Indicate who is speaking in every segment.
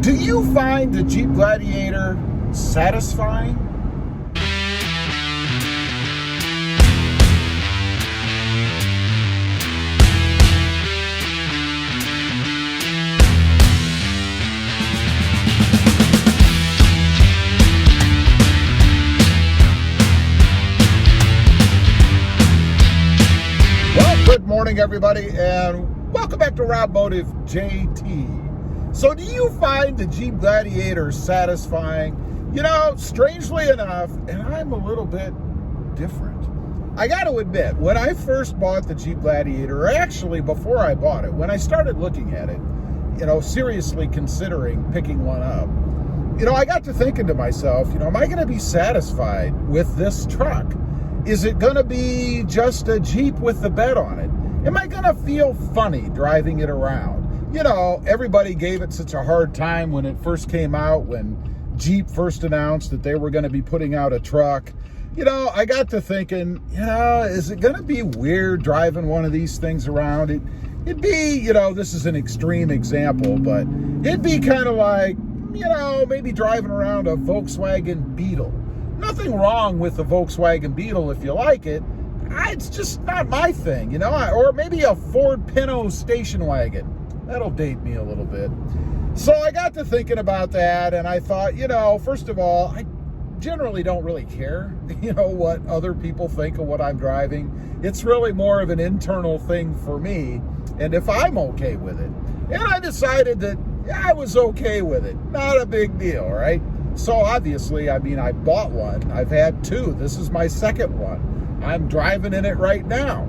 Speaker 1: Do you find the Jeep Gladiator satisfying? Well, good morning, everybody, and welcome back to Rob Motive JT. So do you find the Jeep Gladiator satisfying? You know, strangely enough, and I'm a little bit different. I got to admit, when I first bought the Jeep Gladiator, or actually before I bought it, when I started looking at it, you know, seriously considering picking one up, you know, I got to thinking to myself, you know, am I going to be satisfied with this truck? Is it going to be just a Jeep with the bed on it? Am I going to feel funny driving it around? You know, everybody gave it such a hard time when it first came out, when Jeep first announced that they were going to be putting out a truck. You know, I got to thinking, you know, is it going to be weird driving one of these things around? It'd be, you know, this is an extreme example, but it'd be kind of like, you know, maybe driving around a Volkswagen Beetle. Nothing wrong with the Volkswagen Beetle if you like it. It's just not my thing, you know, or maybe a Ford Pinto station wagon. That'll date me a little bit. So I got to thinking about that, and I thought, you know, first of all, I generally don't really care, you know, what other people think of what I'm driving. It's really more of an internal thing for me, and if I'm okay with it. And I decided that I was okay with it. Not a big deal, right? So obviously, I mean, I bought one. I've had two. This is my second one. I'm driving in it right now.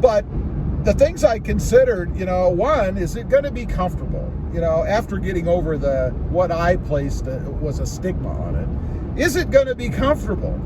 Speaker 1: But the things I considered, you know, one, is it going to be comfortable? You know, after getting over what I placed was a stigma on it, is it going to be comfortable?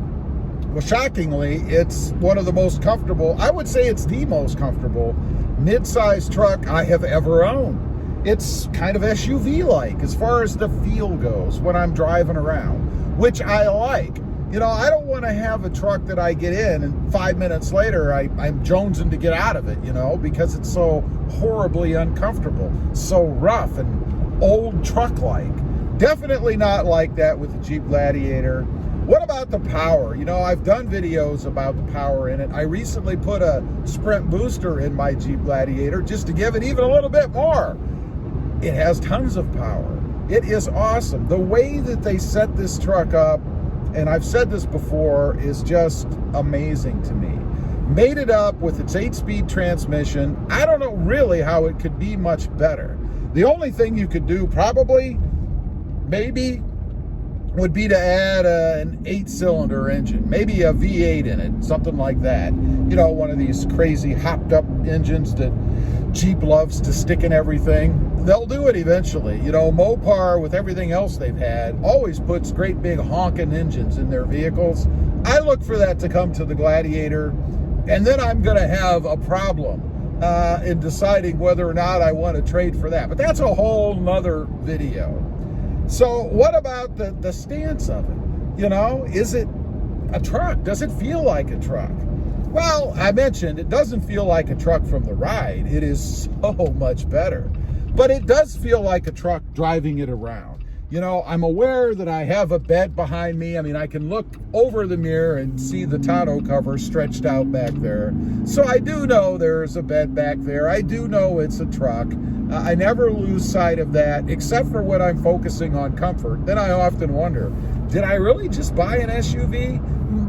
Speaker 1: Well, shockingly, it's one of the most comfortable, I would say it's the most comfortable mid-size truck I have ever owned. It's kind of SUV-like as far as the feel goes when I'm driving around, which I like. You know, I don't want to have a truck that I get in and 5 minutes later I'm jonesing to get out of it, you know, because it's so horribly uncomfortable, so rough and old truck-like. Definitely not like that with the Jeep Gladiator. What about the power? You know, I've done videos about the power in it. I recently put a Sprint booster in my Jeep Gladiator just to give it even a little bit more. It has tons of power. It is awesome. The way that they set this truck up, and I've said this before, is just amazing to me. Made it up with its 8-speed transmission. I don't know really how it could be much better. The only thing you could do probably, maybe, would be to add an 8-cylinder engine, maybe a V8 in it, something like that. You know, one of these crazy hopped up engines that Jeep loves to stick in everything. They'll do it eventually. You know, Mopar, with everything else they've had, always puts great big honking engines in their vehicles. I look for that to come to the Gladiator, and then I'm going to have a problem in deciding whether or not I want to trade for that. But that's a whole nother video. So what about the stance of it? You know, is it a truck? Does it feel like a truck? Well, I mentioned it doesn't feel like a truck from the ride. It is so much better. But it does feel like a truck driving it around. You know, I'm aware that I have a bed behind me. I mean, I can look over the mirror and see the tonneau cover stretched out back there. So I do know there's a bed back there. I do know it's a truck. I never lose sight of that, except for when I'm focusing on comfort. Then I often wonder, did I really just buy an SUV?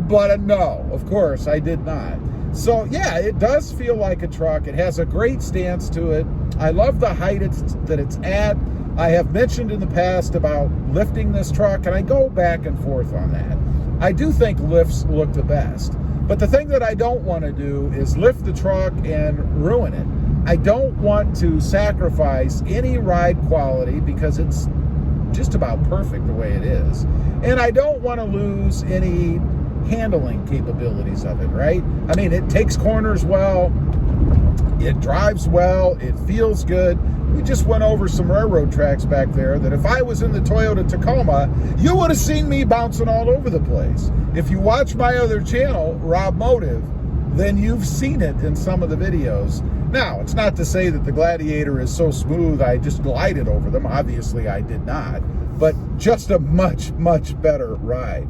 Speaker 1: But no, of course, I did not. So yeah, it does feel like a truck. It has a great stance to it. I love the height that it's at. I have mentioned in the past about lifting this truck, and I go back and forth on that. I do think lifts look the best. But the thing that I don't want to do is lift the truck and ruin it. I don't want to sacrifice any ride quality because it's just about perfect the way it is. And I don't want to lose any handling capabilities of it, right? I mean, it takes corners well, it drives well, it feels good. We just went over some railroad tracks back there that if I was in the Toyota Tacoma, you would have seen me bouncing all over the place. If you watch my other channel, Rob Motive, then you've seen it in some of the videos. Now, it's not to say that the Gladiator is so smooth I just glided over them. Obviously, I did not. But just a much, much better ride.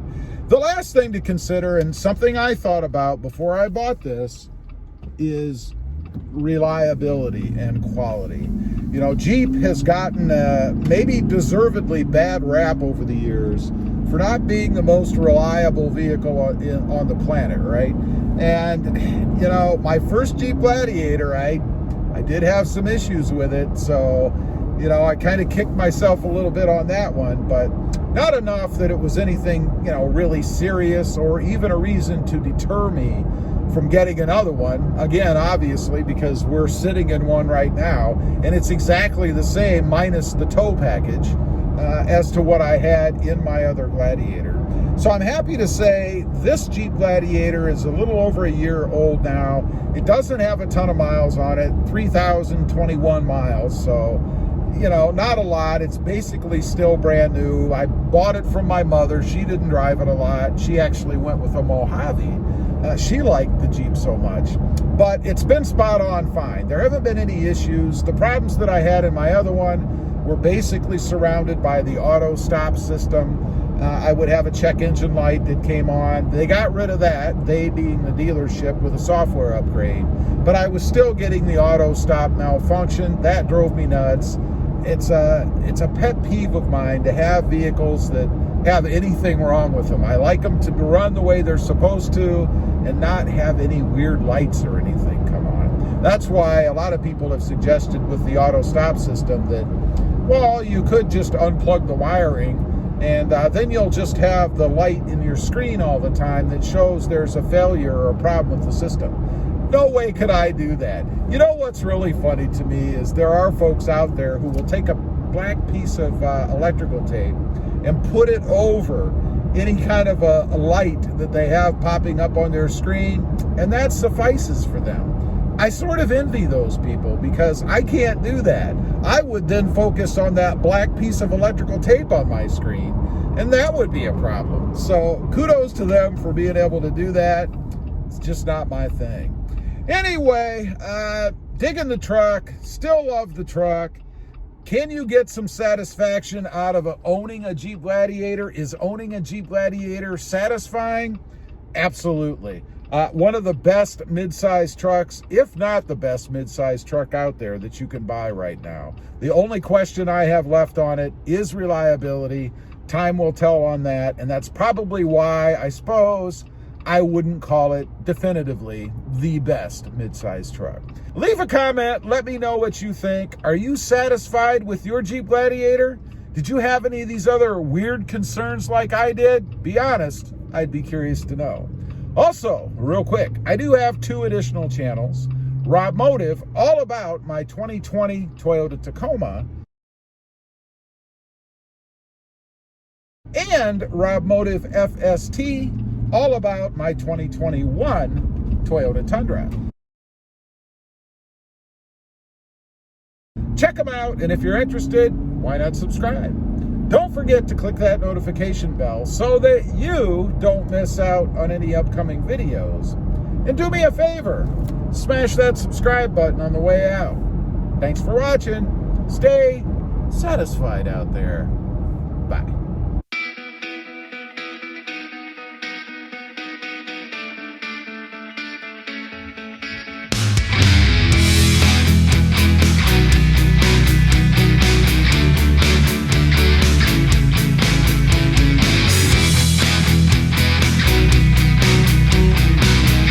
Speaker 1: The last thing to consider, and something I thought about before I bought this, is reliability and quality. You know, Jeep has gotten maybe deservedly bad rap over the years for not being the most reliable vehicle on the planet, right? And, you know, my first Jeep Gladiator, I did have some issues with it, so, you know, I kind of kicked myself a little bit on that one, but not enough that it was anything, you know, really serious or even a reason to deter me from getting another one. Again, obviously, because we're sitting in one right now, and it's exactly the same minus the tow package as to what I had in my other Gladiator. So I'm happy to say this Jeep Gladiator is a little over a year old now. It doesn't have a ton of miles on it, 3,021 miles, so, you know, not a lot. It's basically still brand new. I bought it from my mother. She didn't drive it a lot. She actually went with a Mojave. She liked the Jeep so much, but it's been spot on fine. There haven't been any issues. The problems that I had in my other one were basically surrounded by the auto stop system. I would have a check engine light that came on. They got rid of that, they being the dealership, with a software upgrade, but I was still getting the auto stop malfunction. That drove me nuts. It's a pet peeve of mine to have vehicles that have anything wrong with them. I like them to run the way they're supposed to and not have any weird lights or anything come on. That's why a lot of people have suggested with the auto stop system that, well, you could just unplug the wiring and then you'll just have the light in your screen all the time that shows there's a failure or a problem with the system. No way could I do that. You know what's really funny to me is there are folks out there who will take a black piece of electrical tape and put it over any kind of a light that they have popping up on their screen, and that suffices for them. I sort of envy those people because I can't do that. I would then focus on that black piece of electrical tape on my screen, and that would be a problem. So kudos to them for being able to do that. It's just not my thing. Anyway, digging the truck, still love the truck. Can you get some satisfaction out of owning a Jeep Gladiator? Is owning a Jeep Gladiator satisfying? Absolutely. One of the best mid-size trucks, if not the best mid-size truck out there that you can buy right now. The only question I have left on it is reliability. Time will tell on that, and that's probably why, I suppose, I wouldn't call it definitively the best mid-size truck. Leave a comment. Let me know what you think. Are you satisfied with your Jeep Gladiator? Did you have any of these other weird concerns like I did? Be honest. I'd be curious to know. Also, real quick, I do have 2 additional channels. Rob Motive, all about my 2020 Toyota Tacoma, and Rob Motive FST, all about my 2021 Toyota Tundra. Check them out, and if you're interested, why not subscribe? Don't forget to click that notification bell so that you don't miss out on any upcoming videos. And do me a favor, smash that subscribe button on the way out. Thanks for watching. Stay satisfied out there. Bye.